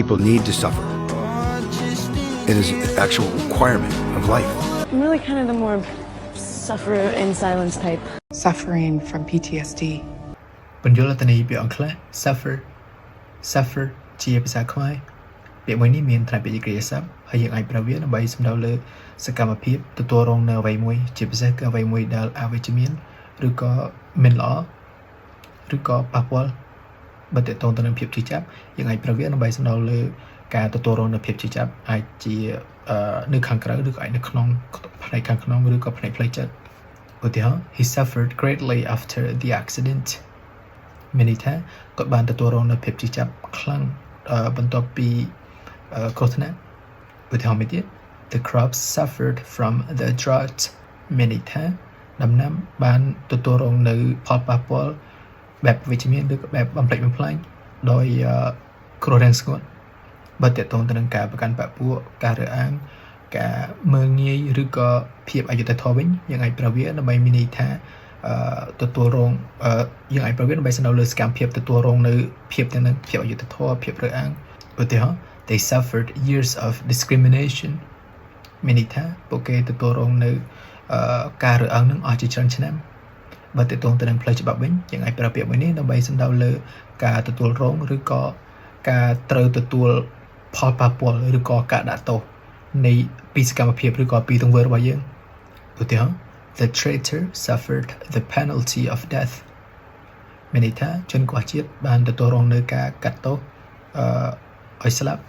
People need to suffer. It is an actual requirement of life. I'm really kind of the more suffer in silence type. Suffering from PTSD. បញ្យលអត្ថន័យពាក្យអង់គ្លេស suffer ជាភាសាខ្មែរពាក្យមួយនេះមានត្រៃពាក្យគ្រាស័ព្ទហើយយើងអាចប្រើវាដើម្បីសំដៅលើសកម្មភាពទទួលរងនៅអ្វីមួយជាពិសេសគឺអ្វីមួយដែលអវិជ្ជមានឬក៏មិនល្អឬក៏ប៉ះពាល់បើទាក់ទងទៅនឹងភាពជឿចាប់យើងអាចប្រើវាដើម្បីសំដៅលើការទទួលរងនៅភាពជឿចាប់អាចជានៅខាងក្រៅឬក៏អាចនៅក្នុងផ្នែកខាងក្នុងឬក៏ផ្នែកផ្លូវចិត្តឧទាហរណ៍ he suffered greatly after the accident មានន័យថាគាត់បានទទួលរងនៅភាពជឿចាប់ខ្លាំងបន្ទាប់ពីគ្រោះថ្នាក់ឧទាហរណ៍មួយទៀត the crops suffered from the drought មានន័យថាដំណាំបានទទួលរងនៅផលប៉ះពាល់បែបវិជ្ជមានឬក៏បែបបំផ្លិចបំផ្លាញដោយគ្រោះរាំងស្ងួតបើទាក់ទងទៅនឹងការប្រកាន់បព្វពួកការរើសអើងការមើលងាយឬក៏ភាពអយុត្តិធម៌វិញយើងអាចប្រើវាដើម្បីមានន័យថាទទួលរងយើងអាចប្រើវាដើម្បីសំដៅលើសកម្មភាពទទួលរងនៅភាពទាំងនឹងភាពអយុត្តិធម៌ភាពរើសអើងឧទាហរណ៍ they suffered years of discrimination មានន័យថាពួកគេទទួលរងនៅការរើសអើងនឹងអស់ជាច្រើនឆ្នាំបើទាក់ទងទៅនឹងផ្លូវច្បាប់វិញយើងអាចប្រើពាក្យមួយនេះដើម្បីសំដៅលើការទទួលរងឬក៏ការត្រូវទទួលផលប៉ះពាល់ឬក៏ការដាក់ទោសនៃពីសកម្មភាពឬក៏ពីទង្វើរបស់យើងឧទាហរណ៍ the traitor suffered the penalty of death មានន័យថាជនក្បត់ជាតិបានទទួលរងនៅការកាត់ទោសឲ្យស្លាប់